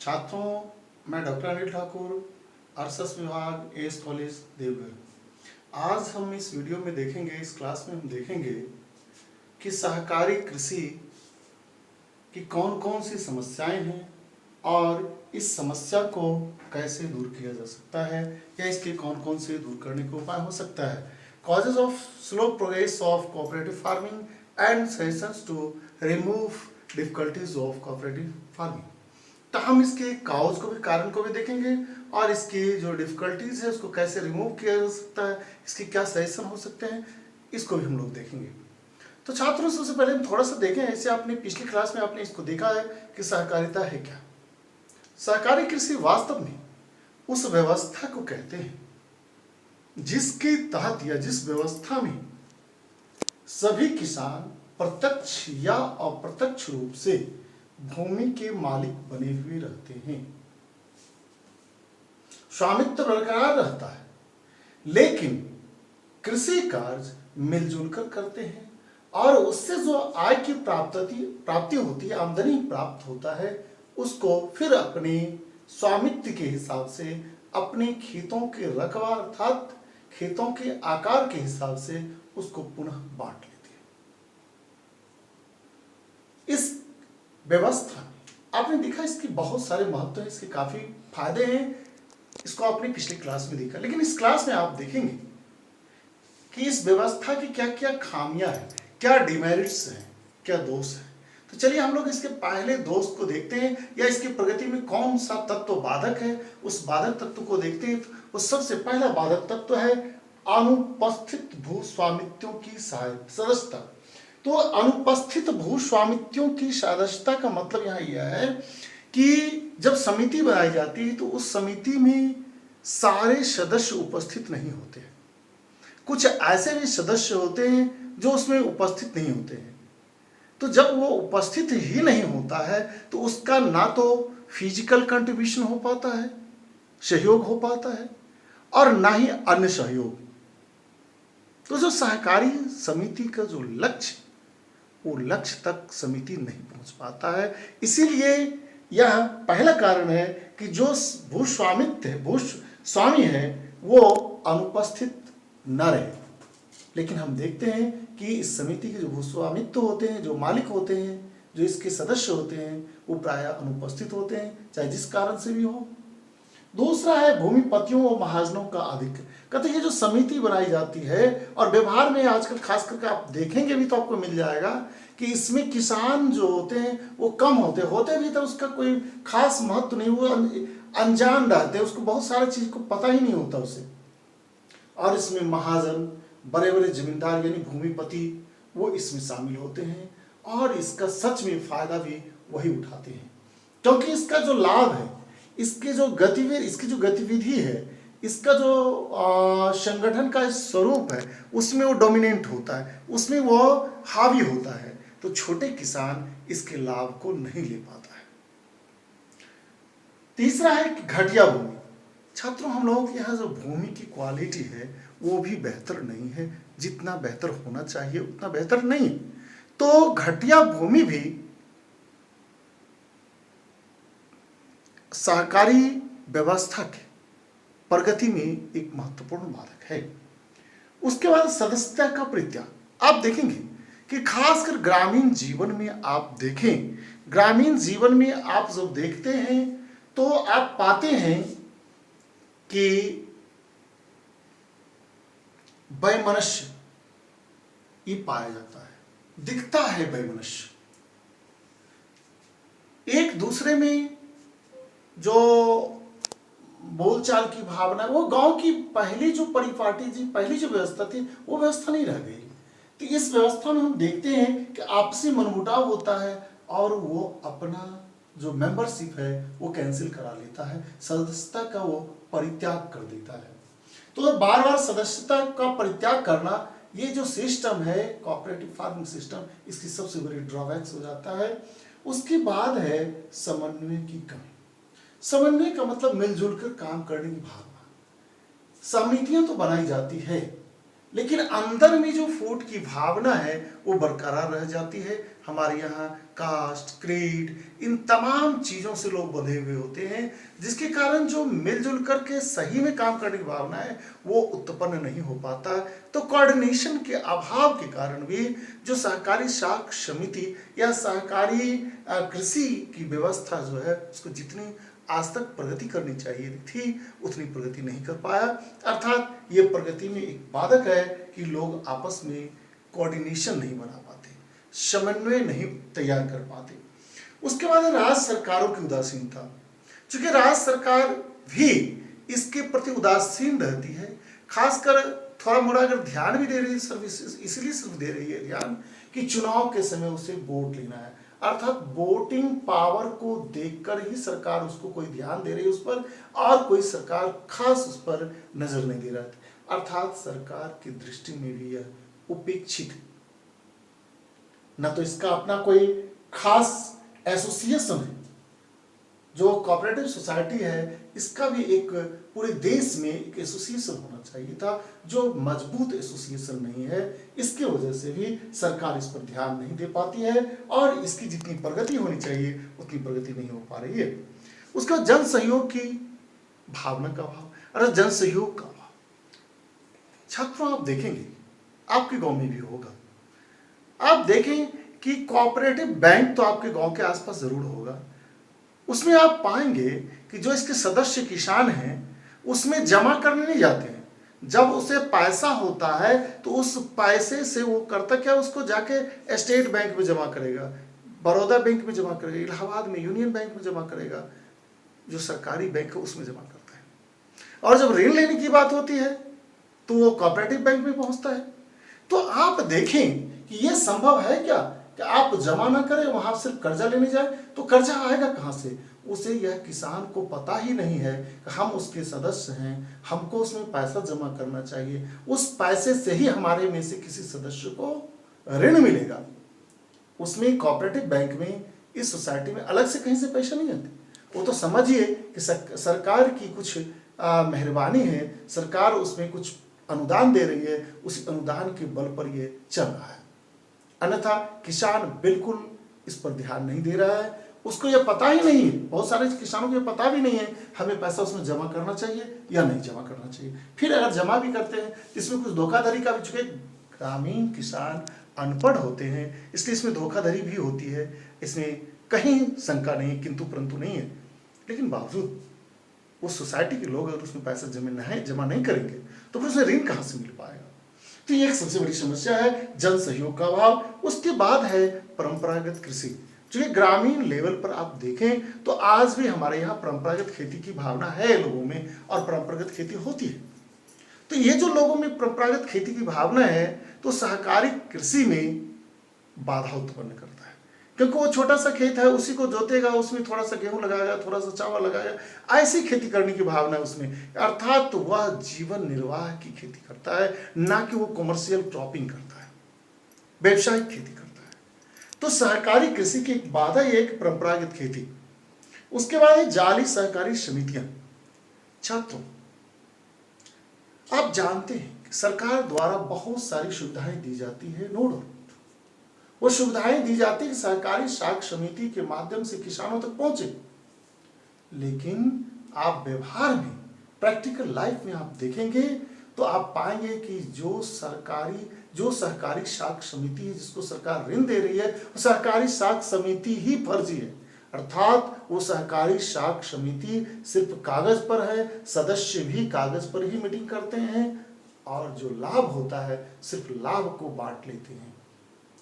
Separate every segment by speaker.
Speaker 1: छात्रों, मैं डॉक्टर अनिल ठाकुर, अरसस विभाग, एस कॉलेज देवघर। आज हम इस वीडियो में देखेंगे, इस क्लास में हम देखेंगे कि सहकारी कृषि की कौन कौन सी समस्याएं हैं और इस समस्या को कैसे दूर किया जा सकता है या इसके कौन कौन से दूर करने के उपाय हो सकता है। Causes of slow progress of cooperative farming and suggestions to remove difficulties of cooperative farming. तो हम इसके काउज को भी, कारण को भी देखेंगे और इसकी जो डिफिकल्टीज है उसको कैसे रिमूव किया जा सकता है, इसके क्या सजेशन हो सकते हैं, इसको भी हम लोग देखेंगे। तो छात्रों, सबसे पहले हम थोड़ा सा देखें, ऐसे आपने पिछली क्लास में आपने इसको देखा है कि सहकारिता है क्या। सहकारी कृषि वास्तव में उस व्यवस्था को कहते हैं जिसके तहत या जिस व्यवस्था में सभी किसान प्रत्यक्ष या अप्रत्यक्ष रूप से भूमि के मालिक बने हुए रहते हैं। स्वामित्व बरकरार रहता है, लेकिन कृषि कार्य मिलजुल कर करते हैं और उससे जो आय की प्राप्ति होती है, आमदनी प्राप्त होता है, उसको फिर अपने स्वामित्व के हिसाब से अपने खेतों के रकबा अर्थात खेतों के आकार के हिसाब से उसको पुनः बांट लेते हैं। इस व्यवस्था में आपने देखा इसके बहुत सारे महत्व हैं, इसके काफी फायदे हैं, इसको आपने पिछली क्लास में देखा। लेकिन इस क्लास में आप देखेंगे कि इस व्यवस्था की क्या क्या खामियां हैं, क्या डिमेरिट्स हैं, क्या दोष हैं। तो चलिए हम लोग इसके पहले दोष को देखते हैं या इसकी प्रगति में कौन सा तत्व बाधक है, उस बाधक तत्व को देखते हैं। तो सबसे पहला बाधक तत्व है अनुपस्थित भू स्वामित्वों की सदस्यता। तो अनुपस्थित भू स्वामित्वों की सदस्यता का मतलब यहाँ यह है कि जब समिति बनाई जाती है तो उस समिति में सारे सदस्य उपस्थित नहीं होते हैं। कुछ ऐसे भी सदस्य होते हैं जो उसमें उपस्थित नहीं होते हैं। तो जब वो उपस्थित ही नहीं होता है तो उसका ना तो फिजिकल कंट्रीब्यूशन हो पाता है, सहयोग हो पाता है, और ना ही अन्य सहयोग। तो जो सहकारी समिति का जो लक्ष्य, वो लक्ष्य तक समिति नहीं पहुंच पाता है। इसीलिए यह पहला कारण है कि जो भूस्वामित्व है, भूस्वामी है, वो अनुपस्थित न रहे। लेकिन हम देखते हैं कि इस समिति के जो भूस्वामित्व होते हैं, जो मालिक होते हैं, जो इसके सदस्य होते हैं, वो प्रायः अनुपस्थित होते हैं, चाहे जिस कारण से भी हो। दूसरा है भूमिपतियों और महाजनों का आधिक्य। कहते हैं ये जो समिति बनाई जाती है, और व्यवहार में आजकल खास करके आप देखेंगे भी तो आपको मिल जाएगा कि इसमें किसान जो होते हैं वो कम होते भी तो उसका कोई खास महत्व नहीं, वो अनजान रहते हैं, उसको बहुत सारी चीज को पता ही नहीं होता उसे। और इसमें महाजन, बड़े बड़े जमींदार यानी भूमिपति, वो इसमें शामिल होते हैं और इसका सच में फायदा भी वही उठाते हैं, क्योंकि इसका जो लाभ है, इसकी जो गतिविधि है, इसका जो संगठन का स्वरूप है, उसमें वो डोमिनेंट होता है, उसमें वो हावी होता है। तो छोटे किसान इसके लाभ को नहीं ले पाता है। तीसरा है कि घटिया भूमि। छात्रों, हम लोगों के यहाँ जो भूमि की क्वालिटी है वो भी बेहतर नहीं है, जितना बेहतर होना चाहिए उतना बेहतर नहीं। तो घटिया भूमि भी सहकारी व्यवस्था के प्रगति में एक महत्वपूर्ण बाधक है। उसके बाद सदस्यता का परित्याग। आप देखेंगे कि खासकर ग्रामीण जीवन में आप देखें, ग्रामीण जीवन में आप जब देखते हैं तो आप पाते हैं कि वैमनस्य ये पाया जाता है, दिखता है वैमनस्य। एक दूसरे में जो बोलचाल की भावना, वो गांव की पहली जो परिपाटी थी, पहली जो व्यवस्था थी, वो व्यवस्था नहीं रह गई। तो इस व्यवस्था में हम देखते हैं कि आपसी मनमुटाव होता है और वो अपना जो मेंबरशिप है वो कैंसिल करा लेता है, सदस्यता का वो परित्याग कर देता है। तो बार बार सदस्यता का परित्याग करना, ये जो सिस्टम है कोऑपरेटिव फार्मिंग सिस्टम, इसकी सबसे बड़ी ड्रॉबैक्स हो जाता है। उसके बाद है समन्वय की कमी। समन्वय का मतलब मिलजुल कर काम करने की भावना। समितियां तो बनाई जाती है, लेकिन अंदर में जो फूट की भावना है वो बरकरार रह जाती है। हमारे यहाँ कास्ट, क्रीड, इन तमाम चीज़ों से लोग बंधे हुए होते हैं, जिसके कारण जो मिलजुल करके सही में काम करने की भावना है वो उत्पन्न नहीं हो पाता। तो कोऑर्डिनेशन के अभाव के कारण भी जो सहकारी साख समिति या सहकारी कृषि की व्यवस्था जो है उसको जितनी आज तक प्रगति करनी चाहिए थी उतनी प्रगति नहीं कर पाया। अर्थात ये प्रगति में एक बाधक है कि लोग आपस में कोऑर्डिनेशन नहीं बना पाते, समन्वय नहीं तैयार कर पाते। उसके बाद राज्य सरकारों की उदासीनता, चूंकि राज्य सरकार भी इसके प्रति उदासीन रहती है, खासकर थोड़ा मोड़ा अगर ध्यान भी दे रही है सर्विसेज, इसलिए सिर्फ दे रही है ध्यान कि चुनाव के समय उसे वोट लेना है, अर्थात वोटिंग पावर को देखकर ही सरकार उसको कोई ध्यान दे रही है उस पर, और कोई सरकार खास उस पर नजर नहीं दे रहा है। अर्थात सरकार की दृष्टि में भी यह उपेक्षित, न तो इसका अपना कोई खास एसोसिएशन है। जो कोऑपरेटिव सोसाइटी है इसका भी एक पूरे देश में एक एसोसिएशन होना चाहिए था, जो मजबूत एसोसिएशन नहीं है। इसकी वजह से भी सरकार इस पर ध्यान नहीं दे पाती है और इसकी जितनी प्रगति होनी चाहिए उतनी प्रगति नहीं हो पा रही है। उसका जन सहयोग की भावना का अभाव, अरे जन सहयोग का अभाव। छात्रों आप देखेंगे, आपके गांव में भी होगा, आप देखें कि कोऑपरेटिव बैंक तो आपके गांव के आसपास जरूर होगा। उसमें आप पाएंगे कि जो इसके सदस्य किसान हैं उसमें जमा करने नहीं जाते हैं। जब उसे पैसा होता है तो उस पैसे से वो करता क्या, उसको जाके स्टेट बैंक में जमा करेगा, बड़ौदा बैंक में जमा करेगा, इलाहाबाद में यूनियन बैंक में जमा करेगा, जो सरकारी बैंक है उसमें जमा करता है। और जब ऋण लेने की बात होती है तो वो कोऑपरेटिव बैंक में पहुंचता है। तो आप देखें कि ये संभव है क्या कि आप जमा ना करें, वहां सिर्फ कर्जा लेने जाए, तो कर्जा आएगा कहां से? उसे यह किसान को पता ही नहीं है कि हम उसके सदस्य हैं, हमको उसमें पैसा जमा करना चाहिए, उस पैसे से ही हमारे में से किसी सदस्य को ऋण मिलेगा। उसमें कोऑपरेटिव बैंक में, इस सोसाइटी में अलग से कहीं से पैसा नहीं आते। वो तो समझिए कि सरकार की कुछ मेहरबानी है, सरकार उसमें कुछ अनुदान दे रही है, उस अनुदान के बल पर ये चल रहा है। अन्यथा किसान बिल्कुल इस पर ध्यान नहीं दे रहा है, उसको यह पता ही नहीं है, बहुत सारे किसानों को यह पता भी नहीं है हमें पैसा उसमें जमा करना चाहिए या नहीं जमा करना चाहिए। फिर अगर जमा भी करते हैं इसमें कुछ धोखाधड़ी का भी, चूंकि ग्रामीण किसान अनपढ़ होते हैं इसलिए इसमें धोखाधड़ी भी होती है, इसमें कहीं शंका नहीं, किंतु परंतु नहीं है। लेकिन बावजूद उस सोसाइटी के लोग अगर उसमें पैसा जमा नहीं करेंगे तो फिर उसमें ऋण कहाँ से मिल पाएगा? तो ये एक सबसे बड़ी समस्या है, जन सहयोग का अभाव। उसके बाद है परंपरागत कृषि। जो ग्रामीण लेवल पर आप देखें तो आज भी हमारे यहाँ परंपरागत खेती की भावना है लोगों में, और परंपरागत खेती होती है। तो ये जो लोगों में परंपरागत खेती की भावना है तो सहकारी कृषि में बाधा उत्पन्न करता है, क्योंकि वो छोटा सा खेत है, उसी को जोतेगा, उसमें थोड़ा सा गेहूं लगाएगा, थोड़ा सा चावल लगाएगा, ऐसी खेती करने की भावना है उसमें। अर्थात तो वह जीवन निर्वाह की खेती करता है, ना कि वो कमर्शियल क्रॉपिंग करता है, व्यवसायिक खेती करता है। तो सहकारी कृषि की एक बाधा ये एक परंपरागत खेती। उसके बाद है जाली सहकारी समितियां। छात्रों आप जानते हैं कि सरकार द्वारा बहुत सारी सुविधाएं दी जाती है, नो डाउट वो सुविधाएं दी जाती है सहकारी साख समिति के माध्यम से किसानों तक पहुंचे, लेकिन आप व्यवहार में, प्रैक्टिकल लाइफ में आप देखेंगे तो आप पाएंगे कि जो सहकारी साख समिति है जिसको सरकार ऋण दे रही है, वो सहकारी साख समिति ही फर्जी है। अर्थात वो सहकारी साख समिति सिर्फ कागज पर है, सदस्य भी कागज पर ही मीटिंग करते हैं, और जो लाभ होता है सिर्फ लाभ को बांट लेते हैं।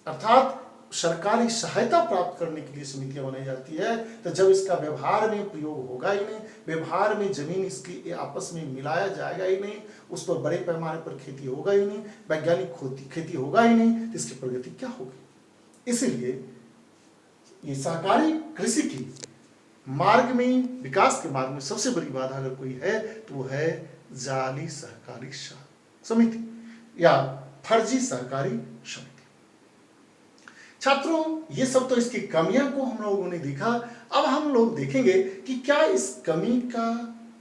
Speaker 1: अर्थात सरकारी सहायता प्राप्त करने के लिए समितियां बनाई जाती है, तो जब इसका व्यवहार में प्रयोग होगा ही नहीं, व्यवहार में जमीन इसकी आपस में मिलाया जाएगा ही नहीं, उस पर बड़े पैमाने पर खेती होगा ही नहीं, वैज्ञानिक खेती होगा ही नहीं, तो इसकी प्रगति क्या होगी? इसीलिए ये सहकारी कृषि की मार्ग में, विकास के मार्ग में सबसे बड़ी बाधा अगर कोई है तो वो है जाली सहकारी समिति या फर्जी सहकारी समिति। छात्रों ये सब तो इसकी कमियां को हम लोगों ने देखा। अब हम लोग देखेंगे कि क्या इस कमी का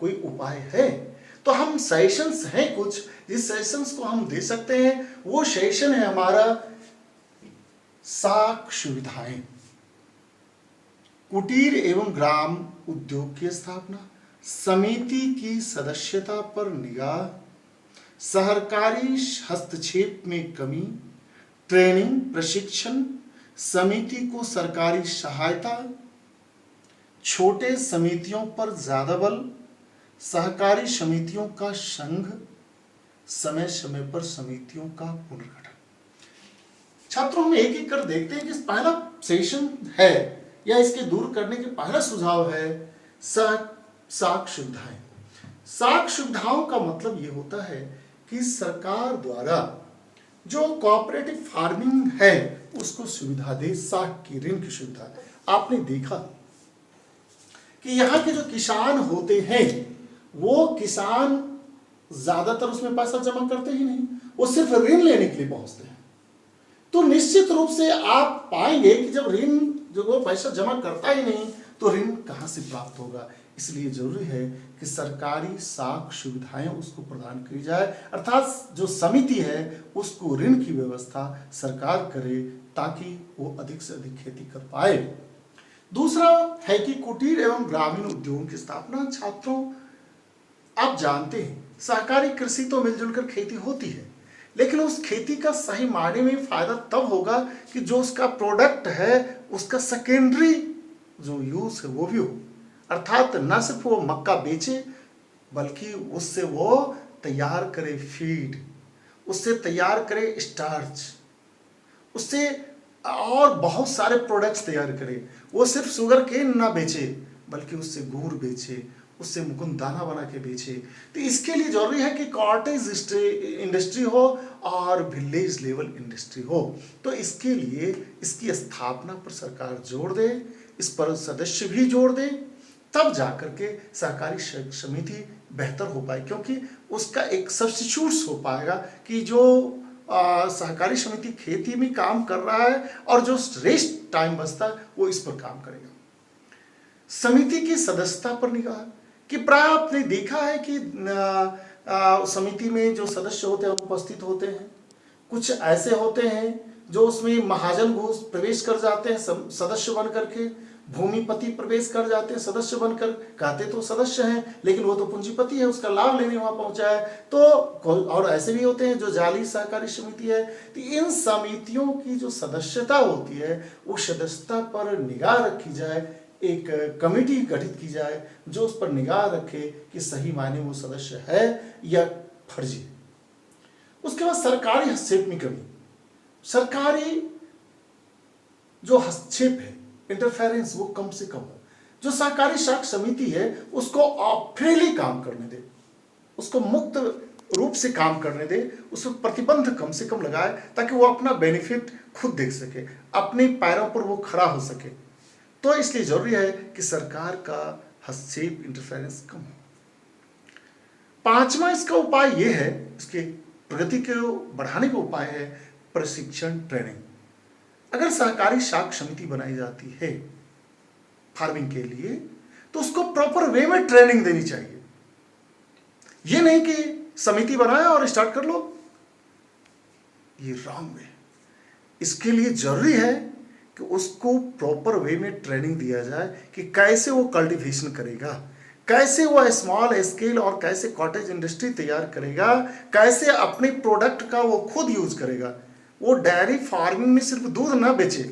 Speaker 1: कोई उपाय है। तो हम सेशंस हैं कुछ, जिस सेशंस को हम दे सकते हैं, वो सेशन है हमारा साख सुविधाएं, कुटीर एवं ग्राम उद्योग की स्थापना, समिति की सदस्यता पर निगाह, सहकारी हस्तक्षेप में कमी, ट्रेनिंग प्रशिक्षण, समिति को सरकारी सहायता, छोटे समितियों पर ज्यादा बल, सहकारी समितियों का संघ, समय समय पर समितियों का पुनर्गठन। छात्रों, हम एक एक कर देखते हैं कि पहला सेशन है या इसके दूर करने के पहला सुझाव है साख सुविधाएं। साख सुविधाओं का मतलब यह होता है कि सरकार द्वारा जो कोऑपरेटिव फार्मिंग है उसको सुविधा दे, साख की ऋण की सुविधा। आपने देखा कि यहाँ के जो किसान होते हैं वो किसान ज्यादातर उसमें पैसा जमा करते ही नहीं, वो सिर्फ ऋण लेने के लिए पहुंचते हैं। तो निश्चित रूप से आप पाएंगे कि जब ऋण जो वो पैसा जमा करता ही नहीं तो ऋण कहां से प्राप्त होगा। इसलिए जरूरी है कि सरकारी साख सुविधाएं उसको प्रदान की जाए, अर्थात जो समिति है उसको ऋण की व्यवस्था सरकार करे ताकि वो अधिक से अधिक खेती कर पाए। दूसरा है कि कुटीर एवं ग्रामीण उद्योगों की स्थापना। छात्रों, आप जानते हैं सहकारी कृषि तो मिलजुल कर खेती होती है, लेकिन उस खेती का सही मायने में फायदा तब होगा कि जो उसका प्रोडक्ट है उसका सेकेंडरी जो यूज है वो भी हो, अर्थात न सिर्फ वो मक्का बेचे बल्कि उससे वो तैयार करे फीड, उससे तैयार करे स्टार्च, उससे और बहुत सारे प्रोडक्ट्स तैयार करे। वो सिर्फ शुगर केन ना बेचे बल्कि उससे गुड़ बेचे, उससे मुकुंद दाना बना के बेचे। तो इसके लिए जरूरी है कि कॉटेज इंडस्ट्री हो और विलेज लेवल इंडस्ट्री हो। तो इसके लिए इसकी स्थापना पर सरकार जोर दे, इस पर सदस्य भी जोर दे, तब जाकर के सहकारी समिति बेहतर हो पाए, क्योंकि उसका एक सब्स्टिट्यूट हो पाएगा कि जो सहकारी समिति खेती में काम कर रहा है और जो रेस्ट टाइम बचता है वो इस पर काम करेगा। समिति की सदस्यता पर निगाह कि प्राय आपने देखा है कि समिति में जो सदस्य होते हैं उपस्थित होते हैं, कुछ ऐसे होते हैं जो उसमें महाजन घुस प्रवेश कर जाते हैं सदस्य बन करके, भूमिपति प्रवेश कर जाते हैं सदस्य बनकर, कहते तो सदस्य हैं लेकिन वो तो पूंजीपति है, उसका लाभ लेने वहां पहुंचा है। तो और ऐसे भी होते हैं जो जाली सहकारी समिति है। तो इन समितियों की जो सदस्यता होती है उस सदस्यता पर निगाह रखी जाए, एक कमेटी गठित की जाए जो उस पर निगाह रखे कि सही मायने वो सदस्य है या फर्जी। उसके बाद सरकारी हस्तक्षेप में कमी। सरकारी जो हस्तक्षेप है, इंटरफेरेंस, वो कम से कम हो। जो सहकारी साख समिति है उसको फ्रीली काम करने दे, उसको मुक्त रूप से काम करने दे, उस पर प्रतिबंध कम से कम लगाए ताकि वो अपना बेनिफिट खुद देख सके, अपने पैरों पर वो खड़ा हो सके। तो इसलिए जरूरी है कि सरकार का हस्तक्षेप, इंटरफेरेंस कम हो। पांचवा इसका उपाय यह है, इसके प्रगति को बढ़ाने का उपाय है प्रशिक्षण, ट्रेनिंग। अगर सहकारी साख समिति बनाई जाती है फार्मिंग के लिए तो उसको प्रॉपर वे में ट्रेनिंग देनी चाहिए। ये नहीं कि समिति बनाए और स्टार्ट कर लो, ये रॉन्ग वे। इसके लिए जरूरी है कि उसको प्रॉपर वे में ट्रेनिंग दिया जाए कि कैसे वो कल्टीवेशन करेगा, कैसे वो स्मॉल स्केल और कैसे कॉटेज इंडस्ट्री तैयार करेगा, कैसे अपने प्रोडक्ट का वो खुद यूज करेगा। वो डेयरी फार्मिंग में सिर्फ दूध ना बेचे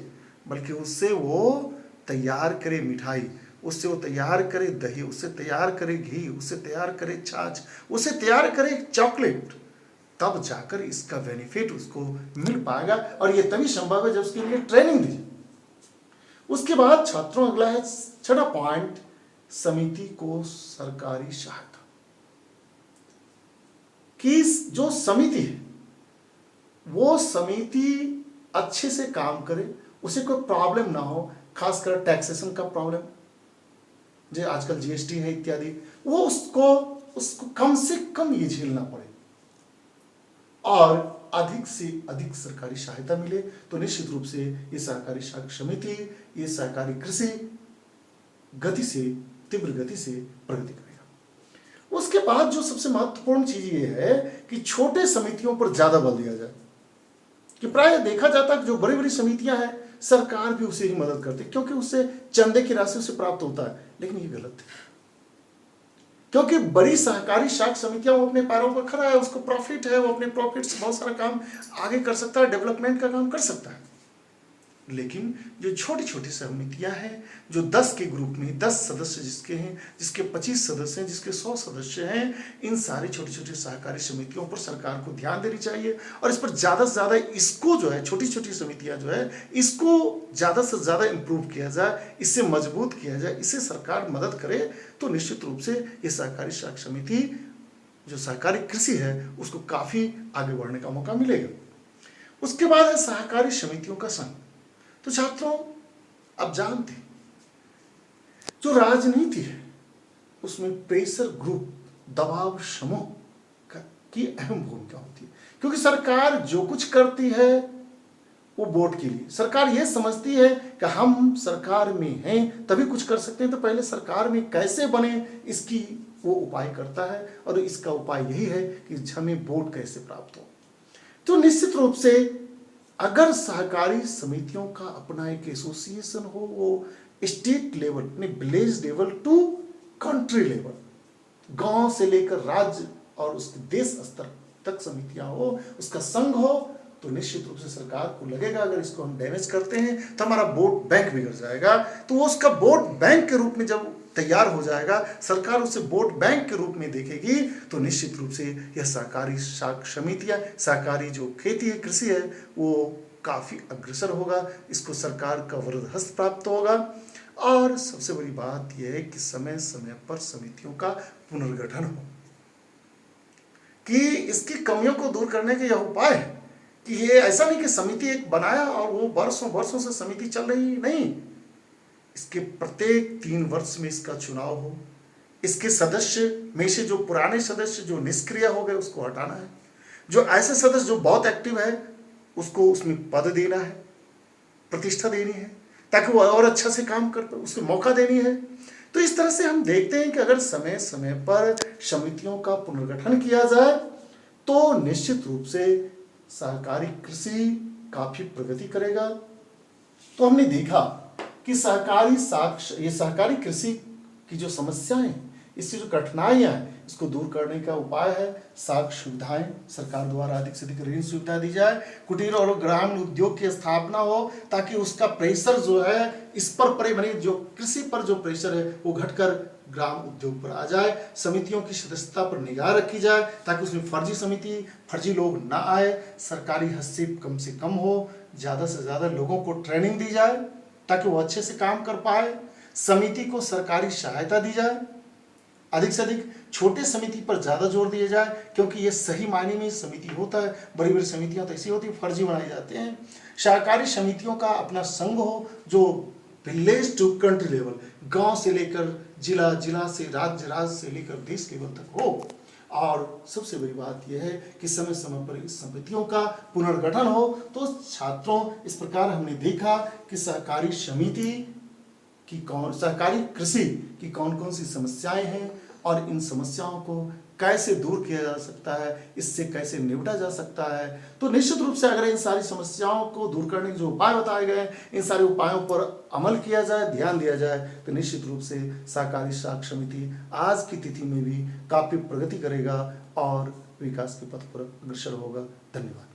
Speaker 1: बल्कि उससे वो तैयार करे मिठाई, उससे वो तैयार करे दही, उससे तैयार करे घी, उससे तैयार करे छाछ, उससे तैयार करे चॉकलेट। तब जाकर इसका बेनिफिट उसको मिल पाएगा और ये तभी संभव है जब उसके लिए ट्रेनिंग दी। उसके बाद छात्रों अगला है छठा पॉइंट, समिति को सरकारी सहायता। कि जो समिति है वो समिति अच्छे से काम करे, उसे कोई प्रॉब्लम ना हो, खासकर टैक्सेशन का प्रॉब्लम, जो आजकल जीएसटी है इत्यादि, वो उसको कम से कम ये झेलना पड़े और अधिक से अधिक सरकारी सहायता मिले। तो निश्चित रूप से ये सहकारी साख समिति, ये सहकारी कृषि गति से, तीव्र गति से प्रगति करेगा। उसके बाद जो सबसे महत्वपूर्ण चीज ये है कि छोटे समितियों पर ज्यादा बल दिया जाए, कि प्राय देखा जाता है कि जो बड़ी बड़ी समितियां हैं सरकार भी उसे ही मदद करती है, क्योंकि उससे चंदे की राशि उसे प्राप्त होता है। लेकिन ये गलत है, क्योंकि बड़ी सहकारी शाख समितियां वो अपने पैरों पर खड़ा है, उसको प्रॉफिट है, वो अपने प्रॉफिट से बहुत सारा काम आगे कर सकता है, डेवलपमेंट का काम कर सकता है। लेकिन जो छोटी छोटी समितियां हैं, जो 10 के ग्रुप में 10 सदस्य जिसके हैं, जिसके 25 सदस्य हैं, जिसके 100 सदस्य हैं, इन सारी छोटी छोटी सहकारी समितियों पर सरकार को ध्यान देनी चाहिए और इस पर ज़्यादा से ज़्यादा इसको जो है, छोटी छोटी समितियां जो है, इसको ज़्यादा से ज़्यादा इम्प्रूव किया जाए, इससे मजबूत किया जाए, इससे सरकार मदद करे तो निश्चित रूप से ये सहकारी शाख समिति जो सहकारी कृषि है उसको काफ़ी आगे बढ़ने का मौका मिलेगा। उसके बाद है सहकारी समितियों का संघ। तो छात्रों, अब जानते हैं जो राजनीति है उसमें प्रेशर ग्रुप, दबाव समूह की अहम भूमिका होती है, क्योंकि सरकार जो कुछ करती है वो वोट के लिए। सरकार ये समझती है कि हम सरकार में हैं तभी कुछ कर सकते हैं, तो पहले सरकार में कैसे बने इसकी वो उपाय करता है, और इसका उपाय यही है कि हमें वोट कैसे प्राप्त हो। तो निश्चित रूप से अगर सहकारी समितियों का अपना एक एसोसिएशन हो, वो state level, village level to country level, गांव से लेकर राज्य और उसके देश स्तर तक समितियां हो, उसका संघ हो, तो निश्चित रूप से सरकार को लगेगा अगर इसको हम डैमेज करते हैं तो हमारा वोट बैंक बिगड़ जाएगा। तो वो उसका वोट बैंक के रूप में जब तैयार हो जाएगा, सरकार उसे वोट बैंक के रूप में देखेगी, तो निश्चित रूप से यह सहकारी शाख समितियां, सहकारी जो खेती है, कृषि है, वो काफ़ी अग्रसर होगा, इसको सरकार का वरद हस्त प्राप्त होगा। और सबसे बड़ी बात यह है कि समय समय पर समितियों का पुनर्गठन हो, कि इसकी कमियों को दूर करने के यह उपाय है कि ये ऐसा नहीं कि समिति एक बनाया और वो वर्षों वर्षों से समिति चल रही, नहीं, इसके प्रत्येक 3 वर्ष में इसका चुनाव हो, इसके सदस्य में से जो पुराने सदस्य जो निष्क्रिय हो गए उसको हटाना है, जो ऐसे सदस्य जो बहुत एक्टिव है उसको उसमें पद देना है, प्रतिष्ठा देनी है, ताकि वो और अच्छा से काम कर पाए, उसको मौका देनी है। तो इस तरह से हम देखते हैं कि अगर समय समय पर समितियों का पुनर्गठन किया जाए तो निश्चित रूप से सहकारी कृषि काफी प्रगति करेगा। तो हमने देखा कि ये सहकारी कृषि की जो समस्याएं हैं, इसकी जो कठिनाइयां हैं, इसको दूर करने का उपाय है साख सुविधाएं, सरकार द्वारा अधिक से अधिक ऋण सुविधा दी जाए, कुटीर और ग्रामीण उद्योग की स्थापना हो, ताकि उसका प्रेशर जो है इस पर पड़े, बने जो कृषि पर जो प्रेशर है वो घटकर ग्राम उद्योग पर आ जाए। समितियों की सदस्यता पर निगाह रखी जाए ताकि उसमें फर्जी लोग ना आए, सरकारी हस्तक्षेप कम से कम हो, ज़्यादा से ज़्यादा लोगों को ट्रेनिंग दी जाए ताकि वो अच्छे से काम कर पाए, समिति को सरकारी सहायता दी जाए, अधिक से अधिक छोटे समिति पर ज़्यादा जोर दिया जाए, क्योंकि ये सही मायने में समिति होता है, बड़ी बड़ी समितियां तो ऐसी होती है फर्जी बनाई जाते हैं। सहकारी समितियों का अपना संघ हो जो विलेज टू कंट्री लेवल, गांव से लेकर जिला, जिला से राज्य, राज्य से लेकर देश लेवल तक हो। और सबसे बड़ी बात यह है कि समय समय पर इस समितियों का पुनर्गठन हो। तो छात्रों, इस प्रकार हमने देखा कि सहकारी समिति कि सहकारी कृषि की कौन कौन सी समस्याएं हैं और इन समस्याओं को कैसे दूर किया जा सकता है, इससे कैसे निपटा जा सकता है। तो निश्चित रूप से अगर इन सारी समस्याओं को दूर करने के जो उपाय बताए गए, इन सारे उपायों पर अमल किया जाए, ध्यान दिया जाए, तो निश्चित रूप से सहकारी शाख समिति आज की तिथि में भी काफ़ी प्रगति करेगा और विकास के पथ पर अग्रसर होगा। धन्यवाद।